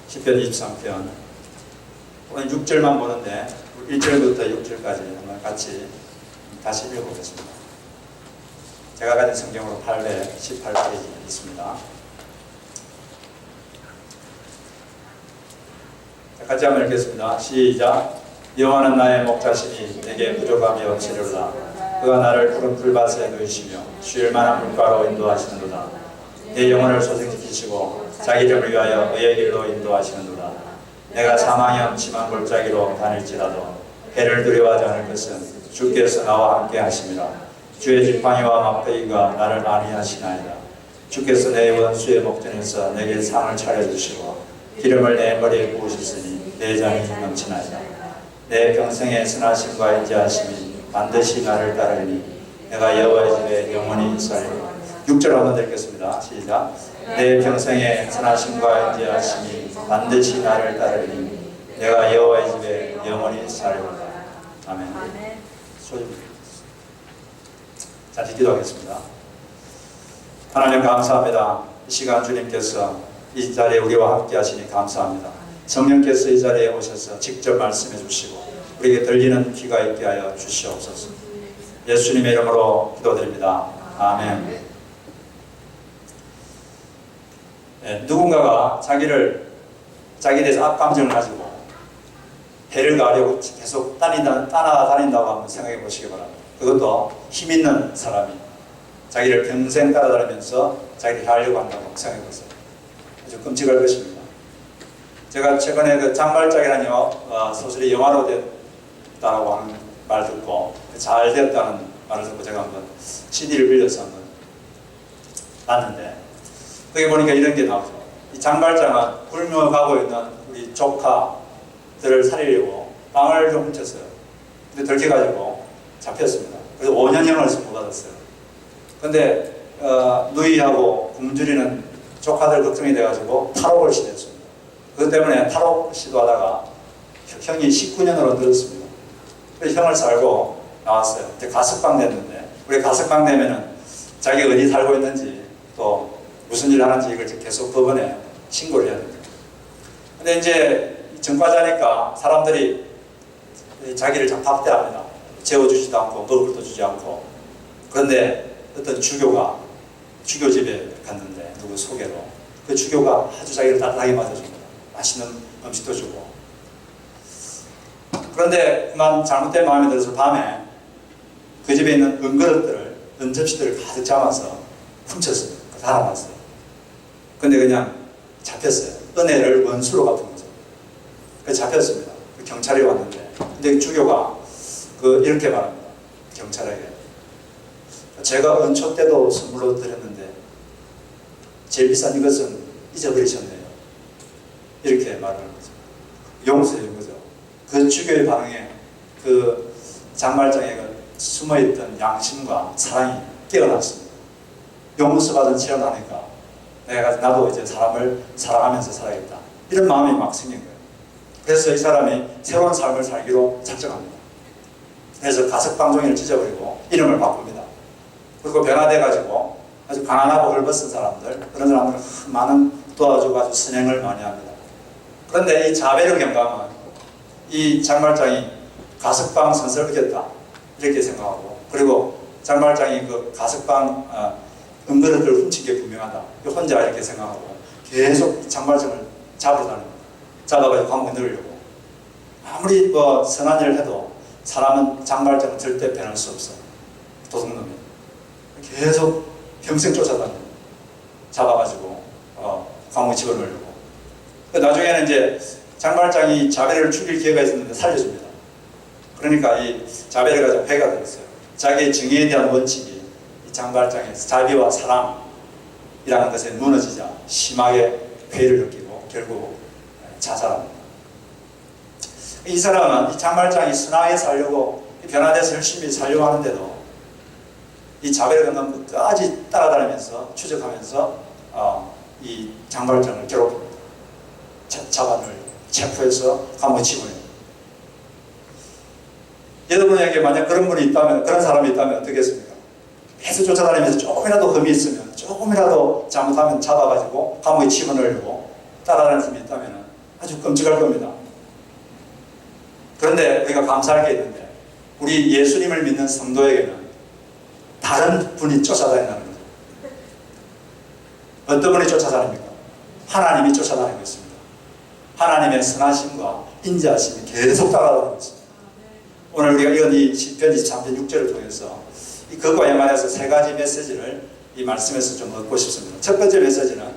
시편 23편 오늘 6절만 보는데 1절부터 6절까지 한번 같이 다시 읽어보겠습니다. 제가 가진 성경으로 818페이지 있습니다. 같이 한번 읽겠습니다. 시작. 여호와는 나의 목자시니 내게 부족함이 없으리로다. 그가 나를 푸른 풀밭에 누이시며 쉴 만한 물가로 인도하시는도다. 내 영혼을 소생시키시고 자기 이름을 위하여 의의 길로 인도하시는도다. 내가 사망의 엄침한 골짜기로 다닐지라도 해를 두려워하지 않을 것은 주께서 나와 함께 하심이라. 주의 지팡이와 막대기가 나를 안위하시나이다. 주께서 내 원수의 목전에서 내게 상을 차려주시고 기름을 내 머리에 부으셨으니 내 잔이 넘치나이다. 내 평생의 선하심과 인자하심이 반드시 나를 따르니 내가 여호와의 집에 영원히 있으리라. 6절 한번 읽겠습니다. 시작. 내 평생의 선하심과 인자하심이 반드시 나를 따르니 내가 여호와의 집에 영원히 있으리라. 아멘. 자, 기도하겠습니다. 하나님 감사합니다. 이 시간 주님께서 이 자리에 우리와 함께 하시니 감사합니다. 성령께서 이 자리에 오셔서 직접 말씀해 주시고 우리에게 들리는 귀가 있게 하여 주시옵소서. 예수님의 이름으로 기도드립니다. 아멘. 네, 누군가가 자기에 대해서 악감정을 가지고 해를 가하려고 계속 따라다닌다고 한번 생각해 보시기 바랍니다. 그것도 힘 있는 사람이 자기를 평생 따라다니면서 자기를 해하려고 한다고 생각해 보세요. 아주 끔찍할 것입니다. 제가 최근에 그 장발장이라는 소설이 영화로 됐다고 하는 말 듣고 잘 됐다는 말을 듣고 제가 한번 CD를 빌려서 한번 봤는데 거기 보니까 이런 게 나오죠. 이 장발장은 굶어가고 있는 우리 조카들을 살리려고 빵을 좀 훔쳤어요. 근데 들켜가지고 잡혔습니다. 그래서 5년형을 선고받았어요. 근데 누이하고 굶주리는 조카들 걱정이 돼가지고 탈옥을 시도했습니다. 그것 때문에 탈옥 시도하다가 형이 19년으로 늘었습니다. 그래서 형을 살고 나왔어요. 이제 가석방 됐는데 우리 가석방 되면은 자기가 어디 살고 있는지 또 무슨 일을 하는지 이걸 계속 법원에 신고를 해야 됩니다. 근데 이제 전과자니까 사람들이 자기를 좀 박대합니다. 재워주지도 않고 먹을 것도 주지 않고. 그런데 어떤 주교가 주교집에 갔는데 누구 소개로 그 주교가 아주 자기를 따뜻하게 맞아줍니다. 맛있는 음식도 주고. 그런데 그만 잘못된 마음이 들어서 밤에 그 집에 있는 은접시들을 가득 잡아서 훔쳤어요. 달아놨어요. 근데 그냥 잡혔어요. 은혜를 원수로 갚은 거죠. 그래서 잡혔습니다. 경찰이 왔는데 근데 주교가 이렇게 말합니다. 경찰에게 제가 은초 때도 선물로 드렸는데 제일 비싼 이것은 잊어버리셨네요. 이렇게 말하는 거죠. 용서해 거죠. 그 주교의 반응에 그 장발장의 숨어있던 양심과 사랑이 깨어났습니다. 용서받은 체험을 하니까 나도 이제 사람을 사랑하면서 살아야겠다. 이런 마음이 막 생긴 거예요. 그래서 이 사람이 새로운 삶을 살기로 작정합니다. 그래서 가석방종이를 찢어버리고 이름을 바꿉니다. 그리고 변화돼가지고 아주 가난하고 헐벗은 사람들, 그런 사람들 많은 도와주고 아주 선행을 많이 합니다. 그런데 이 자베르 경감은 이 장발장이 가석방 선서를 이겼다 이렇게 생각하고, 그리고 장발장이 그 가석방 은그릇을 훔친 게 분명하다 혼자 이렇게 생각하고 계속 장발장을 잡으러 다닙니다. 잡아가지고 감옥에 넣으려고. 아무리 선한 일을 해도 사람은 장발장은 절대 변할 수 없어. 도둑놈이 계속 평생 쫓아다닙니다. 잡아가지고 감옥에 집어넣으려고. 나중에는 이제 장발장이 자베르를 죽일 기회가 있었는데 살려줍니다. 그러니까 이 자베르가 좀 회가 되었어요. 자기의 정의에 대한 원칙이 이 장발장의 자비와 사랑이라는 것에 무너지자 심하게 회의를 느끼고 결국 자살합니다. 이 사람은 이 장발장이 순하게 살려고 변화돼서 열심히 살려고 하는데도 이 자베르 경감 끝까지 따라다니면서 추적하면서 이 장발장을 괴롭힙니다. 잡아넣으려고 체포해서 감옥에 집어넣어요. 여러분에게 만약 그런 분이 있다면, 그런 사람이 있다면 어떻겠습니까? 계속 쫓아다니면서 조금이라도 흠이 있으면, 조금이라도 잘못하면 잡아가지고 감옥에 집어넣으려고 따라다니는 사람이 있다면 아주 끔찍할 겁니다. 그런데 우리가 감사할 게 있는데 우리 예수님을 믿는 성도에게는 다른 분이 쫓아다닌다는 거죠. 어떤 분이 쫓아다닙니까? 하나님이 쫓아다니고 있습니다. 하나님의 선하심과 인자하심이 계속 따라다니고 있습니다. 오늘 우리가 읽은 이 시편 23편 6절을 통해서 그거에 관해서 세 가지 메시지를 이 말씀에서 좀 얻고 싶습니다. 첫 번째 메시지는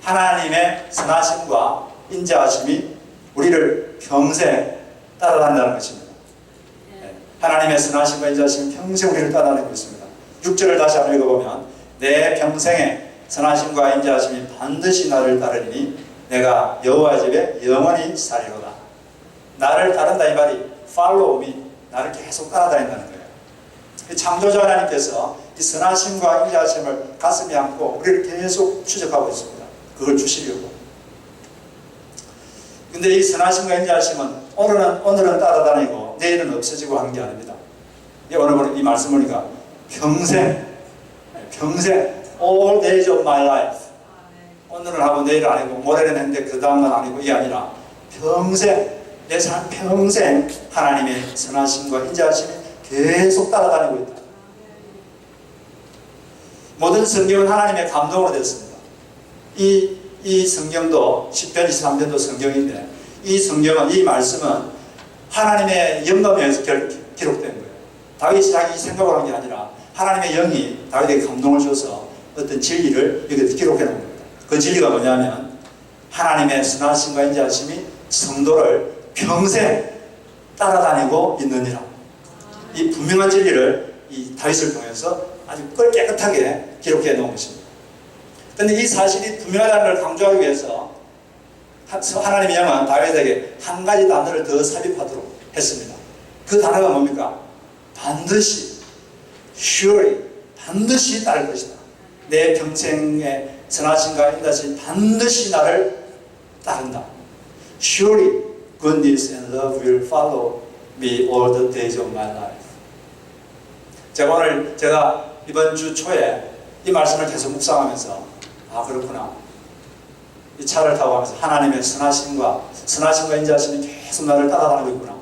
하나님의 선하심과 인자하심이 우리를 평생 따라다닌다는 것입니다. 하나님의 선하심과 인자하심이 평생 우리를 따라다니고 있습니다. 6절을 다시 한번 읽어보면 내 평생에 선하심과 인자하심이 반드시 나를 따르리니 내가 여호와 집에 영원히 살리로다. 나를 따른다 이 말이 follow me, 나를 계속 따라다닌다는 거예요. 창조자 하나님께서 이 선하심과 인자하심을 가슴에 안고 우리를 계속 추적하고 있습니다. 그걸 주시려고. 근데 이 선하심과 인자하심은 오늘은 따라다니고 내일은 없어지고 하는 게 아닙니다. 오늘 이 말씀 보니까 평생 all days of my life, 오늘은 하고 내일은 아니고 모레는 했는데 그 다음은 아니고 이게 아니라 평생, 내 삶 평생 하나님의 선하심과 인자하심이 계속 따라다니고 있다. 모든 성경은 하나님의 감동으로 됐습니다. 이 성경도 10편 23편도 성경인데 이 성경은, 이 말씀은 하나님의 영감에 의해서 기록된 거예요. 다윗이 자기 생각을 한 게 아니라 하나님의 영이 다윗에게 감동을 줘서 어떤 진리를 여기서 기록해 놓은 겁니다. 그 진리가 뭐냐면 하나님의 선하심과 인자하심이 성도를 평생 따라다니고 있느니라. 이 분명한 진리를 이 다윗을 통해서 아주 깨끗하게 기록해 놓은 것입니다. 그런데 이 사실이 분명하다는 걸 강조하기 위해서 하나님의 영은 다윗에게 한 가지 단어를 더 삽입하도록 했습니다. 그 단어가 뭡니까? 반드시, surely, 반드시 따를 것이다. 내 평생의 선하심과 인자하심이 반드시 나를 따른다. Surely goodness and love will follow me all the days of my life. 제가 이번 주 초에 이 말씀을 계속 묵상하면서 아 그렇구나. 이 차를 타고 가면서 하나님의 선하심과 인자하심이 계속 나를 따라다니고 있구나.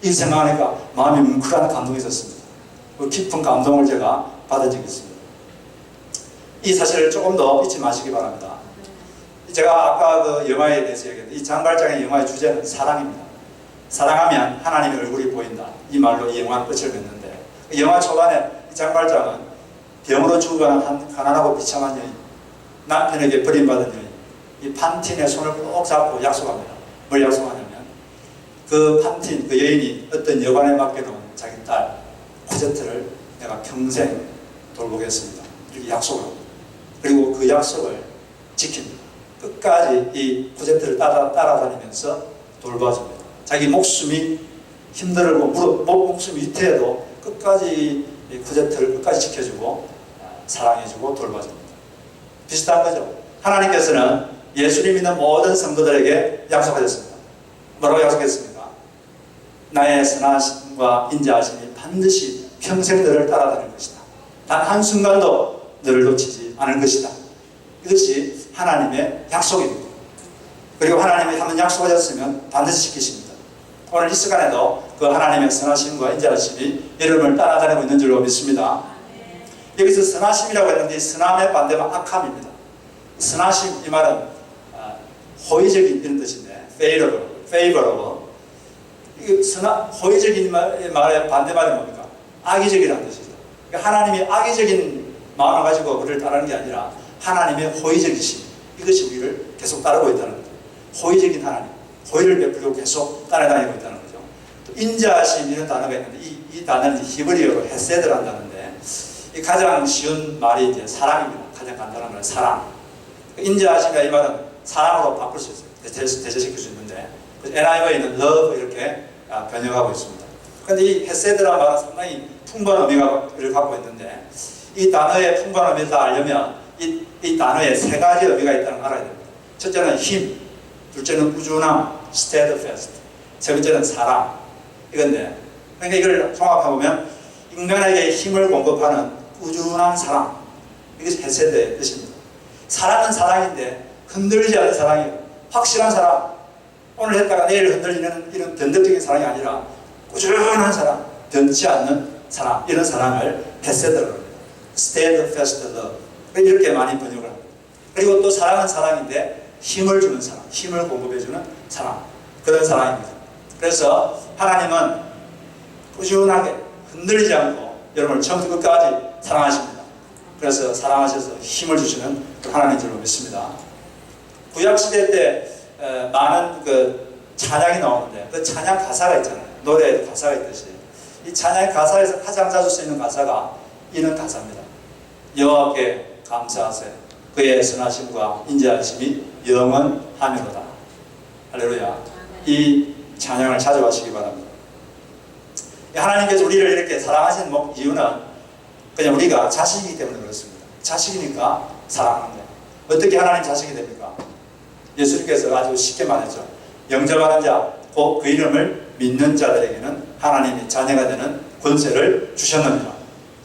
이 생각하니까 마음이 뭉클한 감동이 있었습니다. 그 깊은 감동을 제가 받은 적이 있습니다. 이 사실을 조금 더 잊지 마시기 바랍니다. 제가 아까 그 영화에 대해서 얘기했는데 이 장발장의 영화의 주제는 사랑입니다. 사랑하면 하나님의 얼굴이 보인다. 이 말로 이 영화는 끝을 맺는데 영화 초반에 이 장발장은 병으로 죽어가는 한 가난하고 비참한 여인, 남편에게 버림받은 여인, 이 판틴의 손을 꼭 잡고 약속합니다. 뭘 약속하냐면 그 판틴, 그 여인이 어떤 여관에 맡겨놓은 자기 딸 코제트를 내가 평생 돌보겠습니다. 이렇게 약속을 합니다. 그리고 그 약속을 지킵니다. 끝까지 이 코제트를 따라다니면서 돌봐줍니다. 자기 목숨이 힘들고 목숨이 위태해도 끝까지 이 코제트를 끝까지 지켜주고 사랑해주고 돌봐줍니다. 비슷한 거죠. 하나님께서는 예수님 믿는 모든 성도들에게 약속하셨습니다. 뭐라고 약속했습니까? 나의 선하심과 인자하심이 반드시 평생 너를 따라다닐 것이다. 단 한순간도 너를 놓치지 않을 것이다. 이것이 하나님의 약속입니다. 그리고 하나님이 한번 약속하셨으면 반드시 지키십니다. 오늘 이 시간에도 그 하나님의 선하심과 인자하심이 여러분을 따라다니고 있는 줄로 믿습니다. 여기서 선하심이라고 했는데 선함의 반대가 악함입니다. 선하심 이 말은 호의적인 이런 뜻인데 favorable. 호의적인 말의 반대말이 뭡니까? 악의적이라는 뜻이죠. 그러니까 하나님이 악의적인 마음을 가지고 우리를 따르는 게 아니라 하나님의 호의적이심, 이것이 우리를 계속 따르고 있다는 거죠. 호의적인 하나님, 호의를 베풀고 계속 따라다니고 있다는 거죠. 또 인자하심 이런 단어가 있는데 이 단어는 히브리어로 헤세드라는 단어인데 이 가장 쉬운 말이 이제 사랑입니다. 가장 간단한 말은 사랑. 인자하심이라 이 말은 사랑으로 바꿀 수 있어요. 대체시킬 수 있는데 NIV에는 love 이렇게 번역하고 있습니다. 그런데 이 헤세드라는 말은 상당히 풍부한 의미를 갖고 있는데 이 단어의 풍부한 의미를 다 알려면 이 단어에 세 가지 의미가 있다는 걸 알아야 됩니다. 첫째는 힘, 둘째는 꾸준함, steadfast, 세 번째는 사랑. 이건데 그러니까 이걸 종합해보면 인간에게 힘을 공급하는 꾸준한 사랑, 이것이 헤세드의 뜻입니다. 사랑은 사랑인데 흔들리지 않는 사랑이에요. 확실한 사랑, 오늘 했다가 내일 흔들리는 이런 변덕적인 사랑이 아니라 꾸준한 사랑, 변치 않는 사랑, 이런 사랑을 헤세드라고 합니다. steadfast love. 이렇게 많이 번역을 합니다. 그리고 또 사랑은 사랑인데 힘을 주는 사랑, 힘을 공급해주는 사랑, 그런 사랑입니다. 그래서 하나님은 꾸준하게 흔들리지 않고 여러분을 처음부터 끝까지 사랑하십니다. 그래서 사랑하셔서 힘을 주시는 하나님인 줄 믿습니다. 구약시대 때 많은 그 찬양이 나오는데 그 찬양 가사가 있잖아요. 노래에 가사가 있듯이 이 찬양 가사에서 가장 자주 쓰이는 가사가 이런 가사입니다. 여호와께 감사하세 그의 선하심과 인자하심이 영원하미로다. 할렐루야. 이 찬양을 찾아가시기 바랍니다. 하나님께서 우리를 이렇게 사랑하시는 이유는 그냥 우리가 자식이기 때문에 그렇습니다. 자식이니까 사랑하는 거예요. 어떻게 하나님 자식이 됩니까? 예수님께서 아주 쉽게 말했죠. 영접하는 자, 곧 그 이름을 믿는 자들에게는 하나님이 자녀가 되는 권세를 주셨느니라.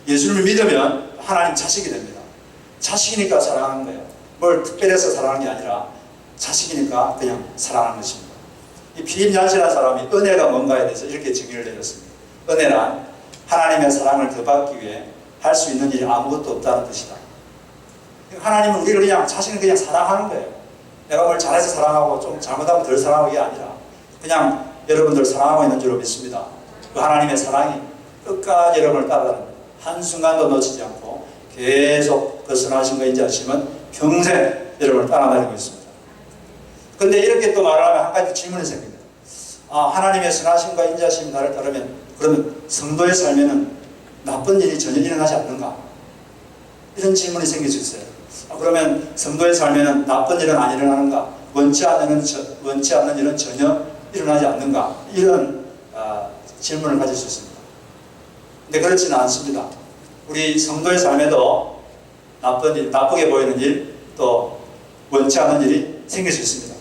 예수님을 믿으면 하나님 자식이 됩니다. 자식이니까 사랑하는 거예요. 뭘 특별해서 사랑하는 게 아니라 자식이니까 그냥 사랑하는 것입니다. 이 필립 얀시라는 사람이 은혜가 뭔가에 대해서 이렇게 정의를 내렸습니다. 은혜란 하나님의 사랑을 더 받기 위해 할 수 있는 일이 아무것도 없다는 뜻이다. 하나님은 우리를 그냥 자신을 그냥 사랑하는 거예요. 내가 뭘 잘해서 사랑하고 좀 잘못하면 덜 사랑하는 게 아니라 그냥 여러분들 사랑하고 있는 줄로 믿습니다. 그 하나님의 사랑이 끝까지 여러분을 따라다닙니다. 한순간도 놓치지 않고 계속 그 선하심과 인자하심은 평생 여러분을 따라다니고 있습니다. 그런데 이렇게 또 말을 하면 한 가지 질문이 생깁니다. 하나님의 선하심과 인자하심이 나를 따르면 그러면 성도의 삶에는 나쁜 일이 전혀 일어나지 않는가? 이런 질문이 생길 수 있어요. 그러면 성도의 삶에는 나쁜 일은 안 일어나는가? 원치 않는 일은 전혀 일어나지 않는가? 이런 질문을 가질 수 있습니다. 근데 그렇지는 않습니다. 우리 성도의 삶에도 나쁜 일, 나쁘게 보이는 일, 또 원치 않는 일이 생길 수 있습니다.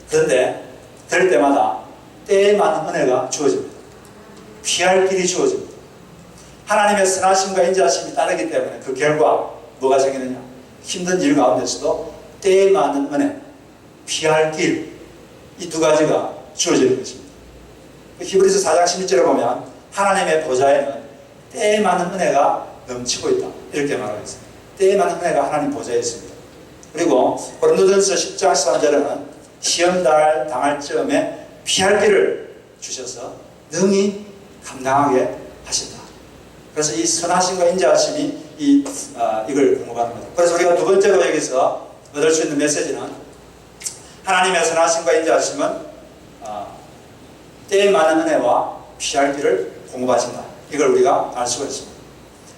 그런데 그럴 때마다 때에 맞는 은혜가 주어집니다. 피할 길이 주어집니다. 하나님의 선하심과 인자하심이 따르기 때문에 그 결과 뭐가 생기느냐? 힘든 일 가운데서도 때에 맞는 은혜, 피할 길, 이 두 가지가 주어지는 것입니다. 히브리서 4장 16절에 보면 하나님의 보좌에는 때에 맞는 은혜가 넘치고 있다. 이렇게 말하고 있습니다. 때에 맞는 은혜가 하나님 보좌에 있습니다. 그리고 고린도전서 10장 13절에는 시험 당할 즈음에 피할 길을 주셔서 능히 감당하게 하신다. 그래서 이 선하심과 인자하심이 이걸 공급하는 겁니다. 그래서 우리가 두 번째로 여기서 얻을 수 있는 메시지는 하나님의 선하심과 인자하심은 때에 많은 은혜와 피할 길을 공급하신다. 이걸 우리가 알 수가 있습니다.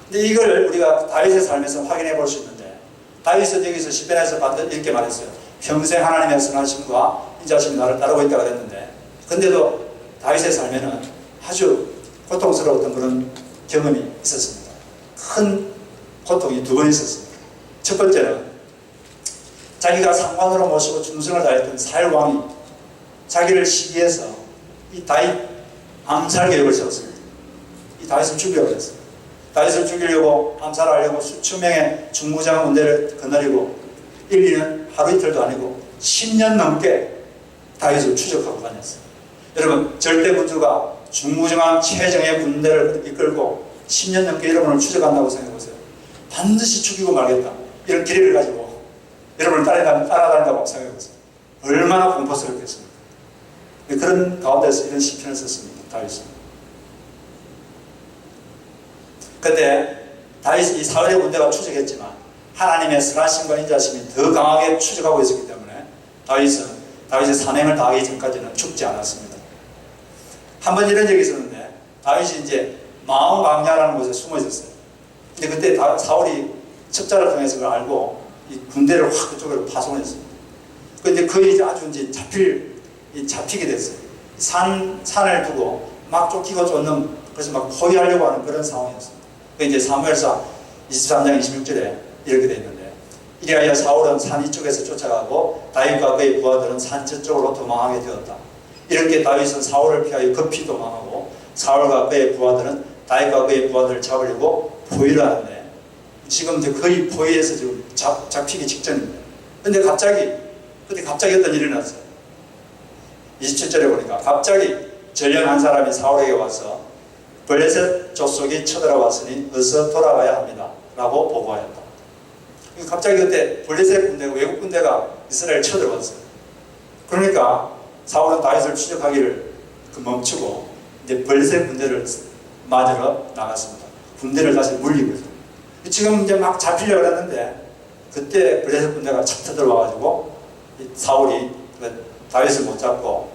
근데 이걸 우리가 다윗의 삶에서 확인해 볼 수 있는데 다윗은 여기서 시편에서 반드시 이렇게 말했어요. 평생 하나님의 선하심과 인자하심이 나를 따르고 있다고 그랬는데 근데도 다윗의 삶에는 아주 고통스러웠던 그런 경험이 있었습니다. 큰 고통이 두 번 있었습니다. 첫 번째는 자기가 상관으로 모시고 충성을 다했던 사울 왕이 자기를 시기해서 이 다윗 암살 계획을 세웠습니다. 이 다윗을 죽이려고 했어요. 다윗을 죽이려고 암살하려고 수천 명의 중무장 군대를 거느리고 1, 2년 하루 이틀도 아니고 10년 넘게 다윗을 추적하고 다녔어요. 여러분 절대군주가 중무정한 최정의 군대를 이끌고 10년 넘게 여러분을 추적한다고 생각해보세요. 반드시 죽이고 말겠다. 이런 기회를 가지고 여러분을 따라다닌다고 생각해보세요. 얼마나 공포스럽겠습니까? 그런 가운데서 이런 시편을 썼습니다. 다윗은. 그런데 다윗이 이 사울의 군대가 추적했지만 하나님의 선하심과 인자심이 더 강하게 추적하고 있었기 때문에 다윗의 산행을 다하기 전까지는 죽지 않았습니다. 한 번 이런 적이 있었는데 다윗이 이제 마음 광야라는 곳에 숨어 있었어요. 근데 그때 사울이 첩자를 통해서 그걸 알고 이 군대를 확 그쪽으로 파송했습니다. 그런데 거의 아주 이제 잡히게 됐어요. 산을 두고 막 쫓기고 쫓는, 그래서 막 포위하려고 하는 그런 상황이었습니다. 이제 사무엘상 23장 26절에 이렇게 되어 있는데 이리하여 사울은 산 이쪽에서 쫓아가고 다윗과 그의 부하들은 산 저쪽으로 도망하게 되었다. 이렇게 다윗은 사울을 피하여 급히 도망하고 사울과 그의 부하들은 다윗과 그의 부하들을 잡으려고 포위를 하는데 지금 이제 거의 포위해서 지금 잡히기 직전입니다. 근데 갑자기 어떤 일이 났어요. 27절에 보니까 갑자기 전령 한 사람이 사울에게 와서 블레셋 족속이 쳐들어왔으니 어서 돌아가야 합니다 라고 보고하였다. 갑자기 그때 블레셋 군대가, 외국 군대가 이스라엘 쳐들어왔어요. 그러니까 사울은 다윗을 추적하기를 멈추고 이제 블레셋 군대를 맞으러 나갔습니다. 군대를 다시 물린 거죠. 지금 이제 막 잡히려고 했는데 그때 블레셋 군대가 착 쳐들어와가지고 사울이 다윗을 못 잡고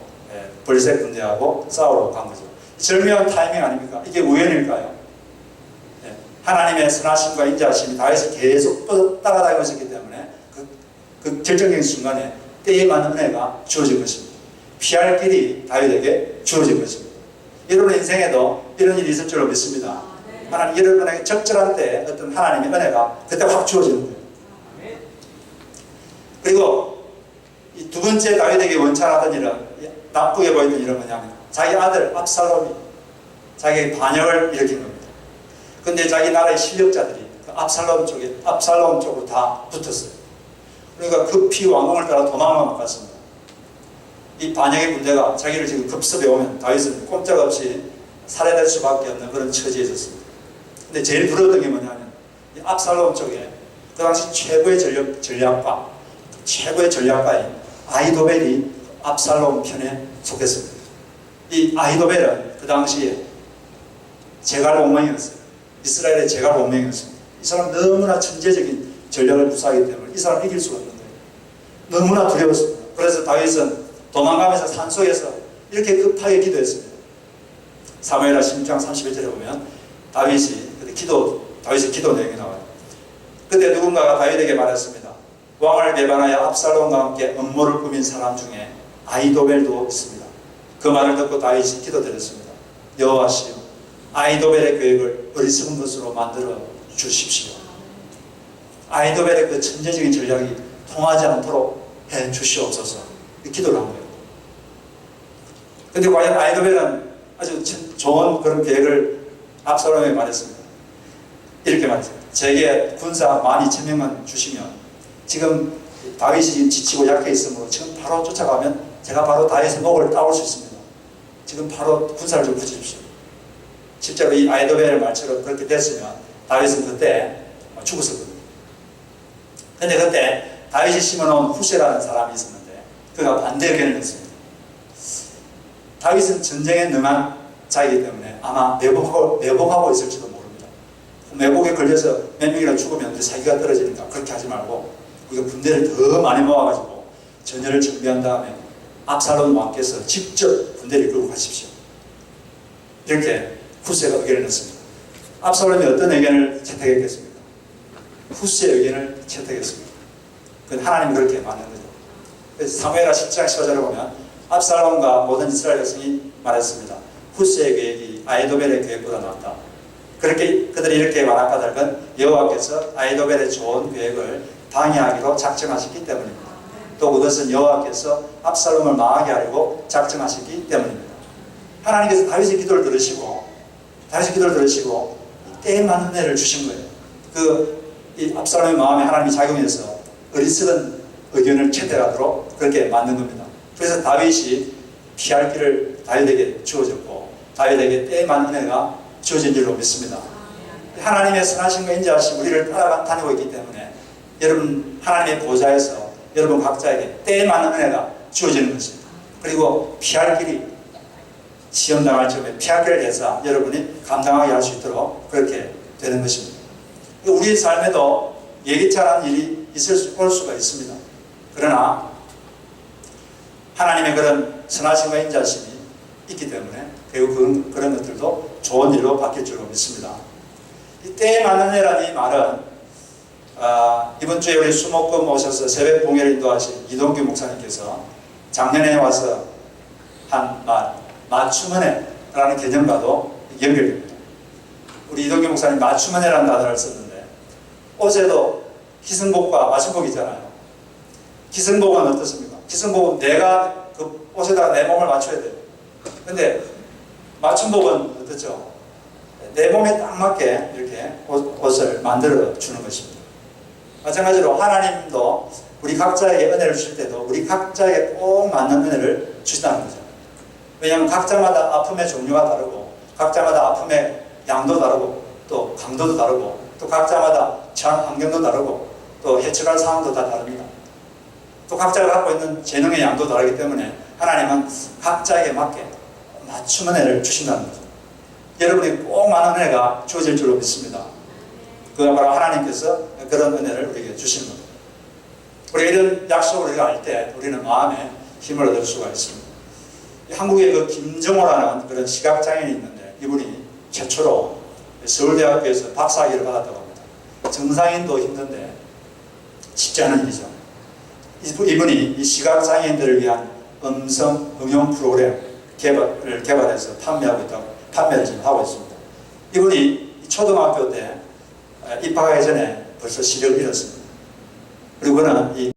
블레셋 군대하고 싸우러 간 거죠. 절묘한 타이밍 아닙니까? 이게 우연일까요? 하나님의 선하심과 인자하심이 다윗을 계속 따라다니고 있었기 때문에 그 결정적인 순간에 때에 맞는 은혜가 주어진 것입니다. 피할 길이 다윗에게 주어진 것입니다. 여러분의 인생에도 이런 일이 있을 줄로 믿습니다. 하나님 여러분에게 적절한 때에 어떤 하나님의 은혜가 그때 확 주어지는 거예요. 그리고 이 두 번째 다윗에게 원찬하던 일은, 나쁘게 보이던 일은 뭐냐면 자기 아들 압살롬이 자기에게 반역을 일으킨 겁니다. 근데 자기 나라의 실력자들이 그 압살롬 쪽으로 다 붙었어요. 그러니까 급히 왕궁을 따라 도망을 못 갔습니다. 이 반역의 군대가 자기를 지금 급습해 오면 다윗은 꼼짝없이 살해될 수밖에 없는 그런 처지에 있었습니다. 근데 제일 두려웠던 게 뭐냐면 이 압살롬 쪽에 그 당시 최고의 전략가인 아히도벨이 압살롬 편에 속했습니다. 이 아히도벨은 그 당시에 제갈공명이었어요. 이스라엘의 제갈공명이었습니다. 이 사람 너무나 천재적인 전략을 구사하기 때문에 이 사람을 이길 수가 없는 거예요. 너무나 두려웠습니다. 그래서 다윗은 도망가면서 산속에서 이렇게 급하게 기도했습니다. 사무엘하 16장 31절에 보면 다윗의 기도 내용이 나와요. 그때 누군가가 다윗에게 말했습니다. 왕을 배반하여 압살롬과 함께 음모를 꾸민 사람 중에 아히도벨도 있습니다. 그 말을 듣고 다윗이 기도드렸습니다. 여호와시여, 아히도벨의 계획을 어리석은 것으로 만들어 주십시오. 아히도벨의 그 천재적인 전략이 통하지 않도록 해 주시옵소서. 기도를 한 거예요. 근데 과연 아히도벨은 아주 좋은 그런 계획을 압살롬에게 말했습니다. 이렇게 말했습니다. 제게 군사 12,000명만 주시면 지금 다윗이 지금 지치고 약해 있으므로 지금 바로 쫓아가면 제가 바로 다윗의 목을 따올 수 있습니다. 지금 바로 군사를 좀 부주십시오. 실제로 이 아히도벨의 말처럼 그렇게 됐으면 다윗은 그때 죽었었거든요. 근데 그때 다윗이 심어놓은 후세라는 사람이 있었는데 그가 반대 의견을 냈습니다. 다윗은 전쟁에 능한 자이기 때문에 아마 매복하고 있을지도 모릅니다. 매복에 걸려서 몇 명이나 죽으면 이제 사기가 떨어지니까 그렇게 하지 말고 우리가 군대를 더 많이 모아가지고 전열을 준비한 다음에 압살롬 왕께서 직접 군대를 끌고 가십시오. 이렇게 후세가 의견을 냈습니다. 압살롬이 어떤 의견을 채택했겠습니까? 후세의 의견을 채택했습니다. 그건 하나님이 그렇게 만든 거죠. 그래서 사무엘하 10장 15절에 보면 압살롬과 모든 이스라엘 백성이 말했습니다. 후세의 계획이 아히도벨의 계획보다 낫다. 그렇게 그들이 이렇게 말한 까닭은 여호와께서 아히도벨의 좋은 계획을 방해하기로 작정하셨기 때문입니다. 또 그것은 여호와께서 압살롬을 망하게 하려고 작정하셨기 때문입니다. 하나님께서 다윗의 기도를 들으시고 때에 맞는 은혜를 주신 거예요. 이 압살롬의 마음에 하나님이 작용해서 어리석은 의견을 채택하도록 그렇게 만든 겁니다. 그래서 다윗이 피할 길을 다윗에게 주어졌고 다윗에게 때에 맞는 은혜가 주어진 줄로 믿습니다. 하나님의 선하심과 인자하심 우리를 따라다니고 있기 때문에 여러분 하나님의 보좌에서 여러분 각자에게 때에 맞는 은혜가 주어지는 것입니다. 그리고 피할 길이 시험 당할 적에 피할 길을 해서 여러분이 감당하게 할 수 있도록 그렇게 되는 것입니다. 우리의 삶에도 예기치 않은 일이 올 수가 있습니다. 그러나 하나님의 그런 선하심과 인자심이 있기 때문에 결국 그런 것들도 좋은 일로 바뀔 줄로 믿습니다. 이 때에 맞는 은혜라는 이 말은 이번 주에 우리 수목금 오셔서 새벽 봉예를 인도하신 이동규 목사님께서 작년에 와서 한 말, 맞춤은혜라는 개념과도 연결됩니다. 우리 이동규 목사님 맞춤은혜라는 단어를 썼는데 어제도 기승복과 맞춤복이잖아요. 기승복은 어떻습니까? 기승복은 내가 그 옷에다가 내 몸을 맞춰야 돼요. 근데 맞춤복은 어떻죠? 내 몸에 딱 맞게 이렇게 옷을 만들어 주는 것입니다. 마찬가지로 하나님도 우리 각자에게 은혜를 주실 때도 우리 각자에게 꼭 맞는 은혜를 주신다는 거죠. 왜냐하면 각자마다 아픔의 종류가 다르고 각자마다 아픔의 양도 다르고 또 강도도 다르고 또 각자마다 처한 환경도 다르고 또 해쳐갈 상황도 다 다릅니다. 또 각자가 갖고 있는 재능의 양도 다르기 때문에 하나님은 각자에게 맞게 맞춤 은혜를 주신다는 거죠. 여러분이 꼭 많은 은혜가 주어질 줄로 믿습니다. 그가 바로 하나님께서 그런 은혜를 우리에게 주시는 겁니다. 우리가 이런 약속을 우리가 알 때 우리는 마음에 힘을 얻을 수가 있습니다. 한국에 그 김정호라는 그런 시각장애인이 있는데 이분이 최초로 서울대학교에서 박사학위를 받았다고 합니다. 정상인도 힘든데 쉽지 않은 일이죠. 이분이 이 시각장애인들을 위한 음성 응용 프로그램 개발을 개발해서 판매를 지금 하고 있습니다. 이분이 초등학교 때 입학하기 전에 벌써 시력을 잃었습니다. 그리고 그는 이